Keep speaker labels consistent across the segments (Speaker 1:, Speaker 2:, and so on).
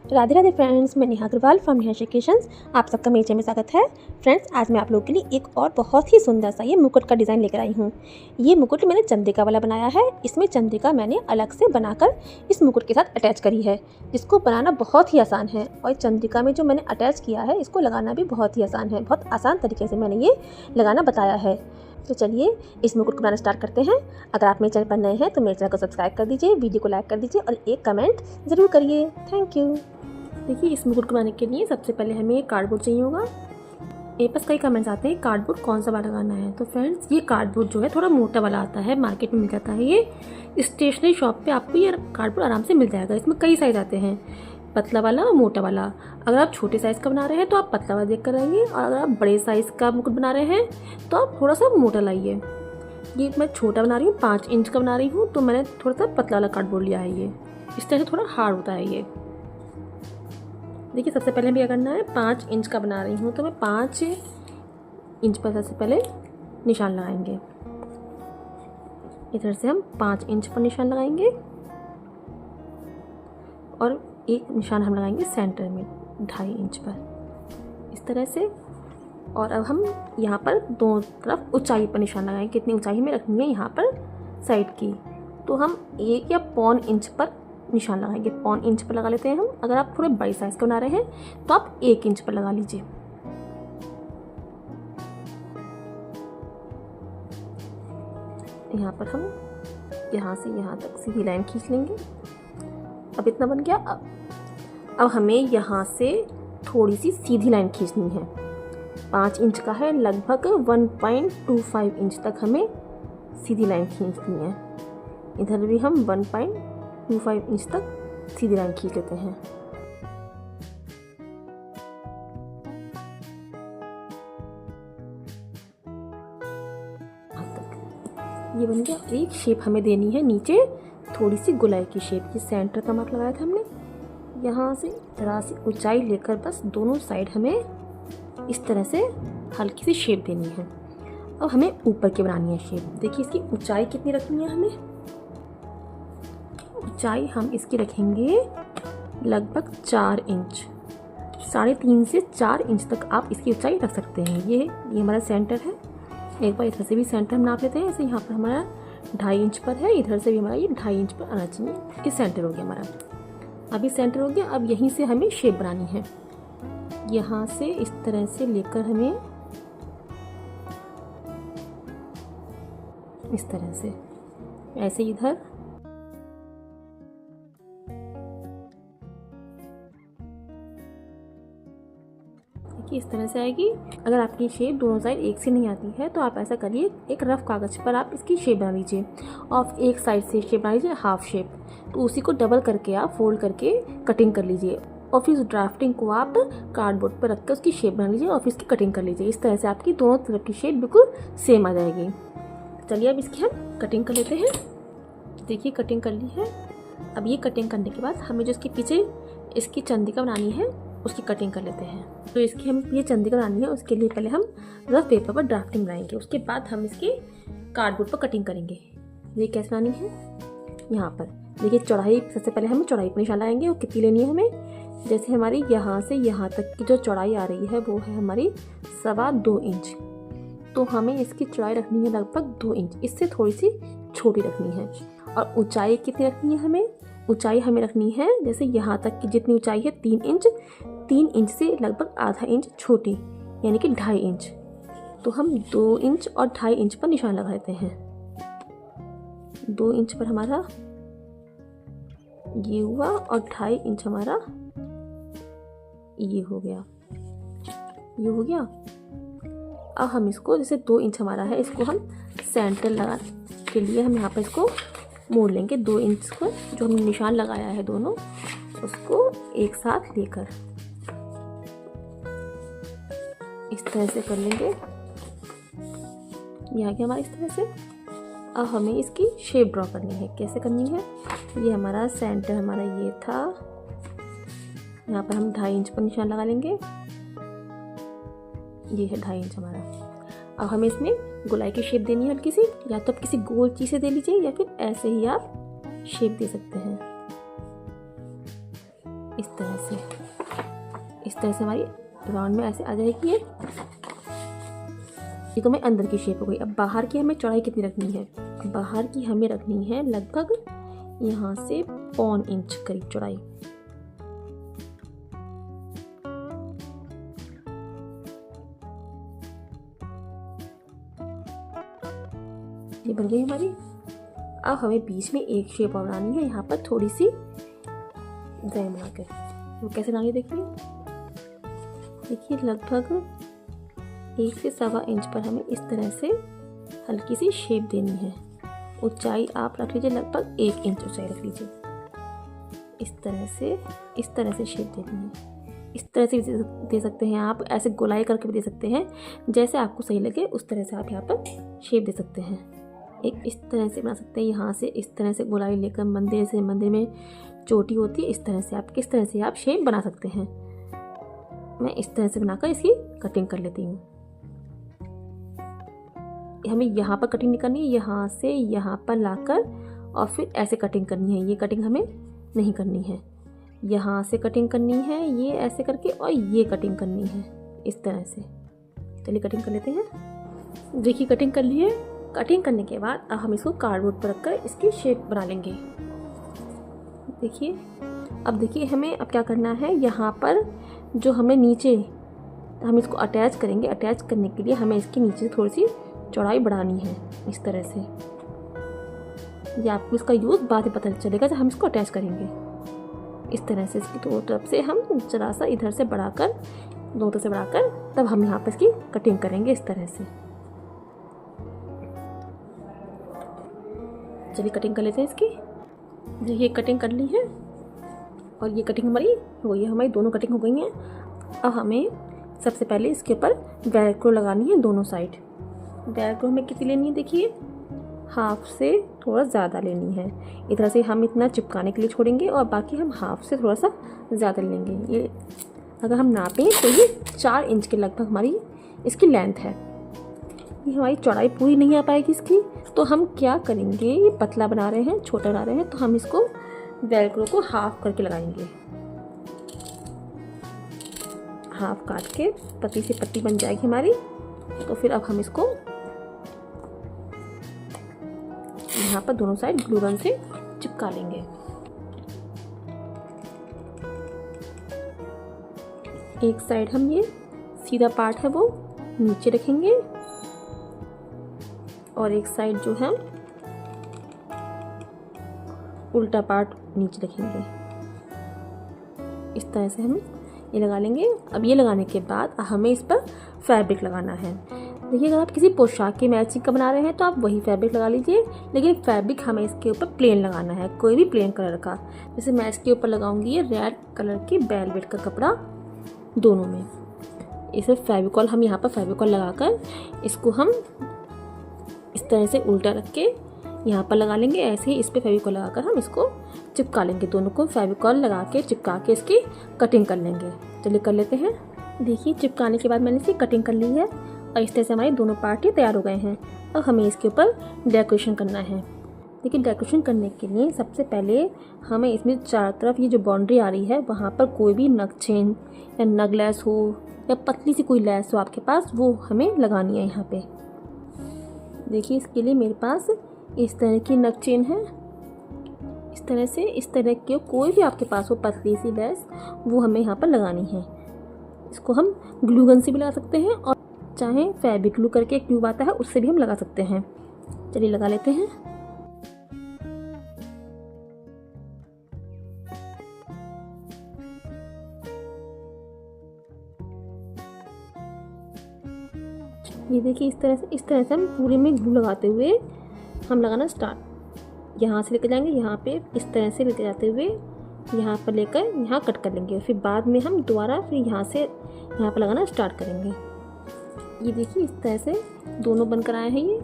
Speaker 1: Radhe Radhe friends, मैं Neha Agarwal from Neha creations. आप सबका मेरे चैनल में स्वागत है। फ्रेंड्स, आज मैं आप लोगों के लिए एक और बहुत ही सुंदर सा ये मुकुट का डिज़ाइन लेकर आई हूँ। ये मुकुट मैंने चंद्रिका वाला बनाया है। इसमें चंद्रिका मैंने अलग से बनाकर इस मुकुट के साथ अटैच करी है, जिसको बनाना बहुत ही आसान है। और चंद्रिका में जो मैंने अटैच किया है, इसको लगाना भी बहुत ही आसान है। बहुत आसान तरीके से मैंने ये लगाना बताया है। तो चलिए इस मुकुट को बनाना स्टार्ट करते हैं। अगर आप मेरे चैनल पर नए हैं तो मेरे चैनल को सब्सक्राइब कर दीजिए, वीडियो को लाइक कर दीजिए और एक कमेंट ज़रूर करिए। Thank you. देखिए, इस मुकुट को बनाने के लिए सबसे पहले हमें एक कार्डबोर्ड चाहिए होगा। मेरे पास कई कमेंट्स आते हैं कार्डबोर्ड कौन सा वाला लगाना है। तो फ्रेंड्स, ये कार्डबोर्ड जो है थोड़ा मोटा वाला आता है, मार्केट में मिल जाता है। ये स्टेशनरी शॉप पे आपको ये कार्डबोर्ड आराम से मिल जाएगा। इसमें कई साइज आते हैं, पतला वाला और मोटा वाला। अगर आप छोटे साइज़ का बना रहे हैं तो आप पतला वाला देख कर आएंगे, और अगर आप बड़े साइज़ का मुकुट बना रहे हैं तो आप थोड़ा सा मोटा लाइए। ये मैं छोटा बना रही हूँ, 5 इंच का बना रही हूँ, तो मैंने थोड़ा सा पतला वाला कार्डबोर्ड लिया है। ये इस तरह से थोड़ा हार्ड होता है ये। देखिए, सबसे पहले क्या करना है, 5 इंच का बना रही हूँ तो मैं 5 इंच पर सबसे पहले निशान लगाएंगे। इधर से हम 5 इंच पर निशान लगाएंगे और एक निशान हम लगाएंगे सेंटर में 2.5 इंच पर, इस तरह से। और अब हम यहाँ पर दोनों तरफ ऊंचाई पर निशान लगाएंगे। कितनी ऊंचाई में रखनी है यहाँ पर साइड की, तो हम 1 या पौन इंच पर निशान लगाएंगे। पौन इंच पर लगा लेते हैं हम। अगर आप थोड़े बड़े साइज का बना रहे हैं तो आप 1 इंच पर लगा लीजिए। यहाँ पर हम यहाँ से यहाँ तक सीधी लाइन खींच लेंगे। अब इतना बन गया। अब हमें यहाँ से थोड़ी सी सीधी लाइन खींचनी है। 5 इंच का है, लगभग 1.25 इंच तक हमें सीधी लाइन खींचनी है। इधर भी हम 1.25 इंच तक सीधी लाइन खींच लेते हैं। ये बन गया। एक शेप हमें देनी है नीचे, थोड़ी सी गोलाई की शेप। ये सेंटर का मार्क लगाया था हमने। यहाँ से जरा सी ऊंचाई लेकर बस दोनों साइड हमें इस तरह से हल्की सी शेप देनी है। अब हमें ऊपर की बनानी है शेप। देखिए, इसकी ऊंचाई कितनी रखनी है हमें। ऊंचाई हम इसकी रखेंगे लगभग 4 इंच। 3.5 से 4 इंच तक आप इसकी ऊंचाई रख सकते हैं। ये हमारा सेंटर है। एक बार इधर से भी सेंटर हम नाप लेते हैं। ऐसे यहाँ पर हमारा 2.5 इंच पर है, इधर से भी हमारा ये 2.5 इंच पर आना चाहिए। ये सेंटर हो गया हमारा। अभी सेंटर हो गया। अब यहीं से हमें शेप बनानी है। यहाँ से इस तरह से लेकर हमें इस तरह से ऐसे इधर इस तरह से आएगी। अगर आपकी शेप दोनों साइड एक से नहीं आती है तो आप ऐसा करिए, एक रफ कागज पर आप इसकी शेप बना लीजिए और एक साइड से शेप बना लीजिए हाफ शेप। तो उसी को डबल करके आप फोल्ड करके कटिंग कर लीजिए और फिर उस ड्राफ्टिंग को आप कार्डबोर्ड पर रख कर उसकी शेप बना लीजिए और फिर इसकी कटिंग कर लीजिए। इस तरह से आपकी दोनों तरफ की शेप बिल्कुल सेम आ जाएगी। चलिए अब इसकी हम कटिंग कर लेते हैं। देखिए, कटिंग कर ली है। अब ये कटिंग करने के बाद हमें जो इसके पीछे इसकी चंद्रिका बनानी है उसकी कटिंग कर लेते हैं। तो इसकी हम ये चंद्रिका बनानी है, उसके लिए पहले हम रफ पेपर पर ड्राफ्टिंग बनाएंगे। उसके बाद हम इसके कार्डबोर्ड पर कटिंग करेंगे। ये कैसे बनानी है, यहाँ पर देखिए चौड़ाई। सबसे पहले हम चौड़ाई पर निशान लगाएंगे और कितनी लेनी है हमें। जैसे हमारी यहाँ से यहाँ तक की जो चौड़ाई आ रही है वो है हमारी 2.25 इंच। तो हमें इसकी चौड़ाई रखनी है लगभग 2 इंच, इससे थोड़ी सी छोटी रखनी है। और ऊंचाई कितनी रखनी है हमें, ऊंचाई हमें रखनी है जैसे यहाँ तक की जितनी ऊंचाई है 3 इंच। 3 इंच से लगभग आधा इंच छोटी, यानी कि 2.5 इंच। तो हम 2 इंच और 2.5 इंच पर निशान लगा लेते हैं। 2 इंच पर हमारा ये हुआ और 2.5 इंच हमारा ये हो गया। ये हो गया। अब हम इसको जैसे 2 इंच हमारा है, इसको हम सेंटर लगा के लिए हम यहाँ पर इसको मोड़ लेंगे। 2 इंच को जो हमने निशान लगाया है दोनों, उसको एक साथ लेकर इस तरह से कर लेंगे। ये आ गया हमारा इस तरह से। अब हमें इसकी शेप ड्रॉ करनी है। कैसे करनी है, ये हमारा सेंटर हमारा ये था। यहाँ पर हम 2.5 इंच पर निशान लगा लेंगे। ये है 2.5 इंच हमारा। अब हमें इसमें गोलाई की शेप देनी है हल्की सी। या तो आप किसी गोल चीज़ से दे लीजिए या फिर ऐसे ही आप शेप दे सकते हैं। इस तरह से हमारी राउंड में ऐसे आ जाएगी ये तो मैं अंदर की शेप हो गई। अब बाहर की हमें चौड़ाई कितनी रखनी है? बाहर की हमें रखनी है लगभग यहाँ से 1.25 इंच करीब चौड़ाई। ये बन गई हमारी। अब हमें बीच में एक शेप और बनानी है, यहाँ पर थोड़ी सी डिजाइन बनाकर। वो कैसे बनानी देखिए लगभग 1 से 1.25 इंच पर हमें इस तरह से हल्की सी शेप देनी है। ऊंचाई आप रख लीजिए लगभग 1 इंच ऊंचाई रख लीजिए। इस तरह से शेप देनी है। इस तरह से भी दे सकते हैं आप, ऐसे गोलाई करके भी दे सकते हैं, जैसे आपको सही लगे उस तरह से आप यहाँ पर शेप दे सकते हैं। एक इस तरह से बना सकते हैं, यहाँ से इस तरह से गोलाई लेकर मंदिर में चोटी होती है, इस तरह से आप किस तरह से आप शेप बना सकते हैं। मैं इस तरह से बनाकर इसकी कटिंग कर लेती हूँ। हमें यहाँ पर कटिंग नहीं करनी है, यहाँ से यहाँ पर लाकर और फिर ऐसे कटिंग करनी है। ये कटिंग हमें नहीं करनी है, यहाँ से कटिंग करनी है ये ऐसे करके, और ये कटिंग करनी है इस तरह से। चलिए कटिंग कर लेते हैं। देखिए कटिंग कर ली है। कटिंग करने के बाद अब हम इसको कार्डबोर्ड पर रखकर इसकी शेप बना लेंगे। देखिए हमें अब क्या करना है, यहाँ पर जो हमें नीचे हम इसको अटैच करेंगे, अटैच करने के लिए हमें इसके नीचे से थोड़ी सी चौड़ाई बढ़ानी है इस तरह से। ये आपको इसका यूज़ बाद में पता चलेगा जब हम इसको अटैच करेंगे। इस तरह से इसकी दोनों तरफ से हम जरा सा इधर से बढ़ाकर, दोनों तरफ से बढ़ाकर तब हम यहाँ पर इसकी कटिंग करेंगे इस तरह से। चलिए कटिंग कर लेते हैं इसकी। ये कटिंग कर ली है और ये कटिंग हमारी हो गई है। हमारी दोनों कटिंग हो गई हैं। अब हमें सबसे पहले इसके ऊपर वेलक्रो लगानी है दोनों साइड। वेलक्रो हमें कितनी लेनी है? देखिए हाफ से थोड़ा ज़्यादा लेनी है। इधर से हम इतना चिपकाने के लिए छोड़ेंगे और बाकी हम हाफ से थोड़ा सा ज़्यादा लेंगे। ये अगर हम नापें तो ये 4 इंच के लगभग हमारी इसकी लेंथ है। ये हमारी चौड़ाई पूरी नहीं आ पाएगी इसकी, तो हम क्या करेंगे, ये पतला बना रहे हैं, छोटा बना रहे हैं, तो हम इसको वेलक्रो को हाफ करके लगाएंगे। हाफ काट के पतली से पट्टी बन जाएगी हमारी। तो फिर अब हम इसको यहाँ पर दोनों साइड ग्लू गन से चिपका लेंगे। एक साइड हम ये सीधा पार्ट है वो नीचे रखेंगे और एक साइड जो है उल्टा पार्ट नीचे रखेंगे। इस तरह से हम ये लगा लेंगे। अब ये लगाने के बाद हमें इस पर फैब्रिक लगाना है। देखिए अगर आप किसी पोशाक की मैचिंग का बना रहे हैं तो आप वही फैब्रिक लगा लीजिए, लेकिन फैब्रिक हमें इसके ऊपर प्लेन लगाना है, कोई भी प्लेन कलर का। जैसे मैं इसके ऊपर लगाऊंगी ये रेड कलर की वेलवेट का कपड़ा दोनों में। इसे फेविकॉल हम यहाँ पर फेविकॉल लगाकर इसको हम इस तरह से उल्टा रख के यहाँ पर लगा लेंगे। ऐसे ही इस पर फेविकॉल लगाकर हम इसको चिपका लेंगे। दोनों को फेविकॉल लगा के चिपका के इसकी कटिंग कर लेंगे। चलिए कर लेते हैं। देखिए चिपकाने के बाद मैंने इसकी कटिंग कर ली है और इस तरह से हमारे दोनों पार्ट ये तैयार हो गए हैं। अब हमें इसके ऊपर डेकोरेशन करना है। देखिए डेकोरेशन करने के लिए सबसे पहले हमें इसमें चारों तरफ ये जो बाउंड्री आ रही है वहाँ पर कोई भी नग चेन या नग लैस हो या पतली सी कोई लैस हो आपके पास, वो हमें लगानी है यहाँ पे। देखिए इसके लिए मेरे पास इस तरह की नग चेन है। इस तरह की कोई भी आपके पास हो पतली सी लैस, वो हमें यहाँ पर लगानी है। इसको हम ग्लू गन से भी लगा सकते हैं और चाहे फैब्रिक ग्लू करके एक ट्यूब आता है उससे भी हम लगा सकते हैं। चलिए लगा लेते हैं। ये देखिए इस तरह से हम पूरे में ग्लू लगाते हुए हम लगाना स्टार्ट। यहाँ से लेकर जाएंगे, यहाँ पे इस तरह से लेकर जाते हुए यहाँ पर लेकर यहाँ कट कर लेंगे। फिर बाद में हम दोबारा फिर यहाँ से यहाँ पर लगाना स्टार्ट करेंगे। ये देखिए इस तरह से दोनों बनकर आए हैं। ये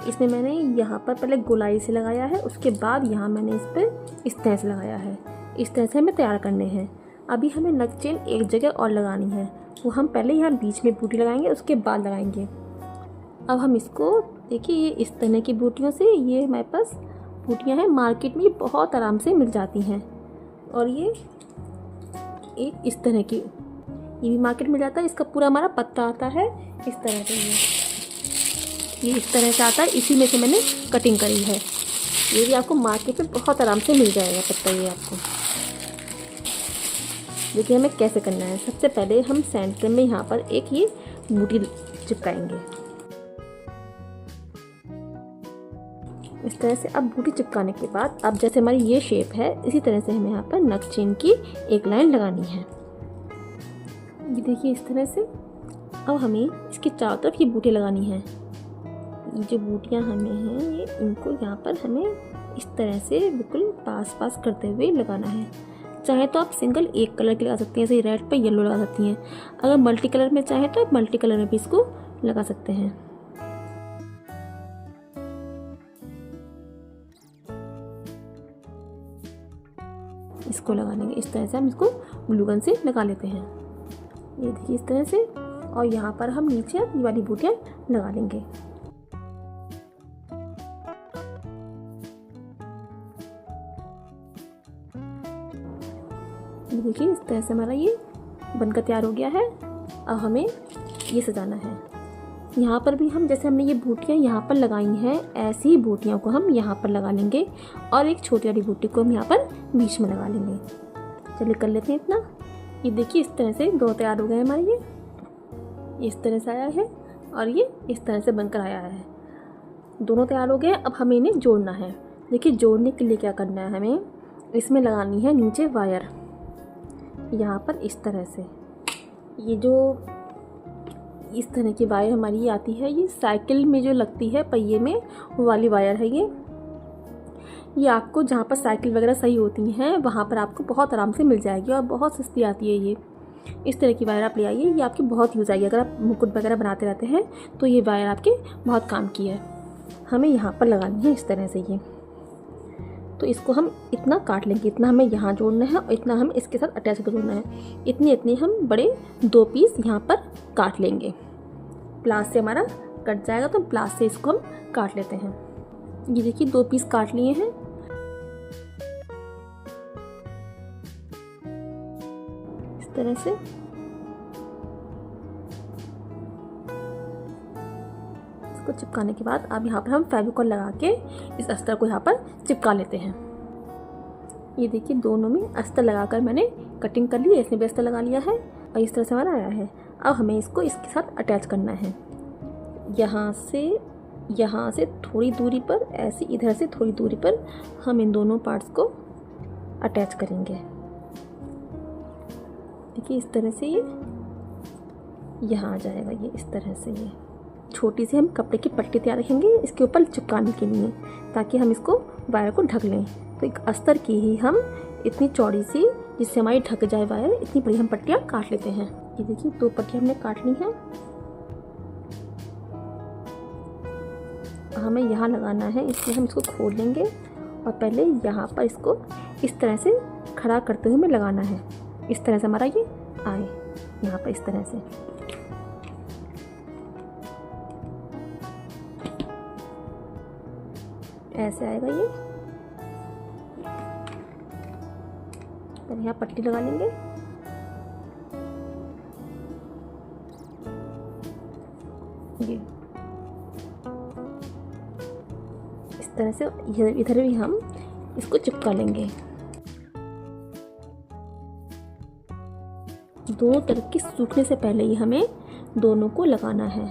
Speaker 1: इसमें मैंने यहाँ पर पहले गोलाई से लगाया है, उसके बाद यहाँ मैंने इस पर इस तरह से लगाया है। इस तरह से हमें तैयार करने हैं। अभी हमें नग चेन एक जगह और लगानी है, वो हम पहले यहाँ बीच में बूटी लगाएंगे, उसके बाद लगाएंगे। अब हम इसको देखिए ये इस तरह की बूटियों से, ये हमारे पास बूटियाँ हैं मार्केट में, बहुत आराम से मिल जाती हैं। और ये एक इस तरह की, ये भी मार्केट में जाता है, इसका पूरा हमारा पत्ता आता है इस तरह से। ये इस तरह से आता है, इसी में से मैंने कटिंग करी है। ये भी आपको मार्केट में बहुत आराम से मिल जाएगा पत्ता ये आपको। देखिए हमें कैसे करना है। सबसे पहले हम सेंटर में यहाँ पर एक ये बूटी चिपकाएंगे इस तरह से। अब बूटी चिपकाने के बाद अब जैसे हमारी ये शेप है, इसी तरह से हमें यहाँ पर नक चेन की एक लाइन लगानी है। ये देखिए इस तरह से। अब हमें इसके चारों तरफ ये बूटी लगानी है। ये जो बूटियाँ हमें हैं ये इनको यहाँ पर हमें इस तरह से बिल्कुल पास पास करते हुए लगाना है। चाहे तो आप सिंगल एक कलर की लगा सकती हैं, जैसे रेड पे येलो लगा सकती हैं। अगर मल्टी कलर में चाहे तो आप मल्टी कलर में भी इसको लगा सकते हैं। इसको लगा लेंगे इस तरह से। हम इसको ग्लू गन से लगा लेते हैं। ये देखिए इस तरह से। और यहाँ पर हम नीचे ये वाली बूटियाँ लगा लेंगे। देखिए इस तरह से हमारा ये बनकर तैयार हो गया है। अब हमें ये सजाना है। यहाँ पर भी हम जैसे हमने ये बूटियाँ यहाँ पर लगाई हैं, ऐसी ही बूटियों को हम यहाँ पर लगा लेंगे और एक छोटी वाली बूटी को हम यहाँ पर बीच में लगा लेंगे। चलिए कर लेते हैं इतना। ये देखिए इस तरह से दो तैयार हो गए हमारे। ये इस तरह से आया है और ये इस तरह से बनकर आया है। दोनों तैयार हो गए। अब हमें इन्हें जोड़ना है। देखिए जोड़ने के लिए क्या करना है, हमें इसमें लगानी है नीचे वायर यहाँ पर इस तरह से। ये जो इस तरह की वायर हमारी आती है, ये साइकिल में जो लगती है पहिए में, वो वाली वायर है ये आपको जहाँ पर साइकिल वगैरह सही होती हैं वहाँ पर आपको बहुत आराम से मिल जाएगी और बहुत सस्ती आती है ये। इस तरह की वायर आप ले आइए, ये आपकी बहुत यूज़ आएगी। अगर आप मुकुट वगैरह बनाते रहते हैं तो ये वायर आपके बहुत काम की है। हमें यहाँ पर लगानी है इस तरह से ये। तो इसको हम इतना काट लेंगे, इतना हमें यहाँ जोड़ना है और इतना हमें इसके साथ अटैच कर जोड़ना है। इतनी हम बड़े 2 पीस यहाँ पर काट लेंगे। प्लास से हमारा कट जाएगा तो प्लास से इसको हम काट लेते हैं। ये देखिए 2 पीस काट लिए हैं। इस तरह से इसको चिपकाने के बाद अब यहाँ पर हम फेविकॉल लगा के इस अस्तर को यहाँ पर चिपका लेते हैं। ये देखिए दोनों में अस्तर लगाकर मैंने कटिंग कर ली है। इसमें भी अस्तर लगा लिया है और इस तरह से हमारा आया है। अब हमें इसको इसके साथ अटैच करना है। यहाँ से थोड़ी दूरी पर, ऐसे इधर से थोड़ी दूरी पर हम इन दोनों पार्ट्स को अटैच करेंगे। देखिए इस तरह से ये यहाँ आ जाएगा। ये इस तरह से ये छोटी सी हम कपड़े की पट्टी तैयार रखेंगे इसके ऊपर चिपकाने के लिए, ताकि हम इसको वायर को ढक लें। तो एक अस्तर की ही हम इतनी चौड़ी सी, जिससे हमारी ढक जाए वायर, इतनी बड़ी हम पट्टियाँ काट लेते हैं। ये देखिए 2 पट्टियाँ हमने काट ली हैं। हमें यहाँ लगाना है, इसलिए हम इसको खोल लेंगे और पहले यहाँ पर इसको इस तरह से खड़ा करते हुए हमें लगाना है। इस तरह से हमारा ये आए यहाँ पर इस तरह से। ऐसे आएगा ये। यहाँ पट्टी लगा लेंगे। ये इस तरह से इधर भी हम इसको चिपका लेंगे। दोनों तरफ की सूखने से पहले ही हमें दोनों को लगाना है,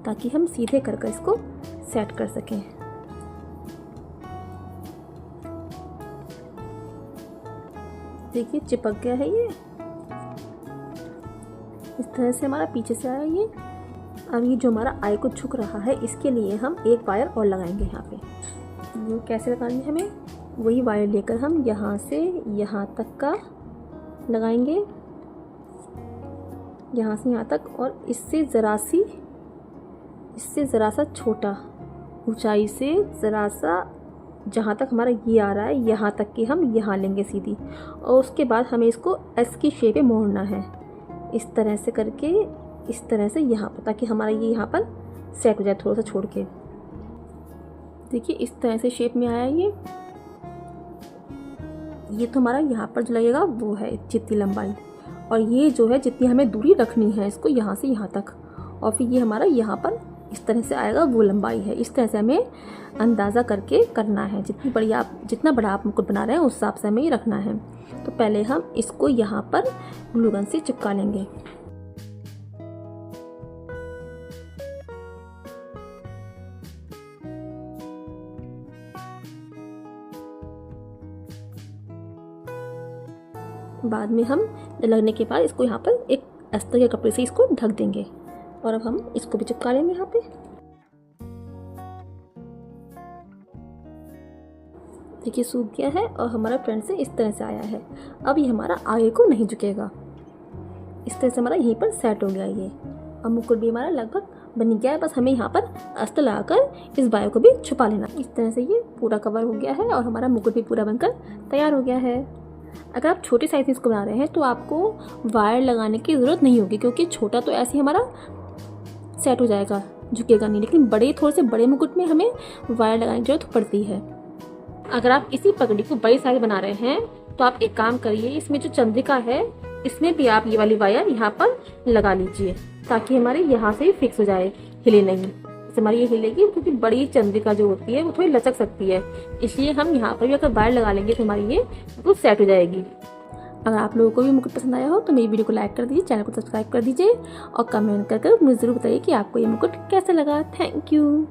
Speaker 1: ताकि हम सीधे कर इसको सेट कर सकें। देखिए चिपक गया है ये। इस तरह से हमारा पीछे से आया ये। अब ये जो हमारा आई को झुक रहा है, इसके लिए हम एक वायर और लगाएंगे यहाँ पे। वो कैसे लगानी है, हमें वही वायर लेकर हम यहाँ से यहाँ तक का लगाएंगे, यहाँ से यहाँ तक, और इससे ज़रा सा छोटा ऊंचाई से ज़रा सा, जहाँ तक हमारा ये आ रहा है यहाँ तक की हम यहाँ लेंगे सीधी, और उसके बाद हमें इसको एस की शेप में मोड़ना है। इस तरह से करके इस तरह से यहाँ पर, ताकि हमारा ये यहाँ पर सेट हो जाए थोड़ा सा छोड़ के। देखिए इस तरह से शेप में आया ये तो हमारा यहाँ पर जो लगेगा वो है जितनी लंबाई, और ये जो है जितनी हमें दूरी रखनी है इसको यहाँ से यहाँ तक, और फिर ये हमारा यहाँ पर इस तरह से आएगा, वो लंबाई है। इस तरह से हमें अंदाज़ा करके करना है। जितना बड़ा आप मुकुट बना रहे हैं उस हिसाब से हमें ये रखना है। तो पहले हम इसको यहाँ पर ग्लू गन से चिपका लेंगे। बाद में हम लगने के बाद इसको यहाँ पर एक अस्तर के कपड़े से इसको ढक देंगे, और अब हम इसको भी चिपका लेंगे यहाँ पे। देखिए सूख गया है और हमारा फ्रंट से इस तरह से आया है। अब ये हमारा आगे को नहीं झुकेगा, इस तरह से हमारा यहीं पर सेट हो गया ये। अब मुकुट भी हमारा लगभग बन गया है, बस हमें यहाँ पर अस्तर लगाकर इस बायों को भी छुपा लेना। इस तरह से ये पूरा कवर हो गया है और हमारा मुकुट भी पूरा बनकर तैयार हो गया है। अगर आप छोटे साइज इसको बना रहे हैं तो आपको वायर लगाने की ज़रूरत नहीं होगी, क्योंकि छोटा तो ऐसे ही हमारा सेट हो जाएगा, झुकेगा नहीं। लेकिन थोड़े से बड़े मुकुट में हमें वायर लगाने की जरूरत पड़ती है। अगर आप इसी पगड़ी को बड़ी साइज बना रहे हैं तो आप एक काम करिए, इसमें जो चंद्रिका है इसमें भी आप ये वाली वायर यहाँ पर लगा लीजिए, ताकि हमारे यहाँ से ही फिक्स हो जाए, हिले नहीं। हमारी ये हिलेगी, क्योंकि बड़ी चंद्रिका जो होती है वो थोड़ी लचक सकती है, इसलिए हम यहाँ पर भी अगर वायर लगा लेंगे तो हमारी ये बिल्कुल सेट हो जाएगी। अगर आप लोगों को भी मुकुट पसंद आया हो तो मेरी वीडियो को लाइक कर दीजिए, चैनल को सब्सक्राइब कर दीजिए और कमेंट कर मुझे ज़रूर बताइए कि आपको ये मुकुट कैसा लगा। Thank you.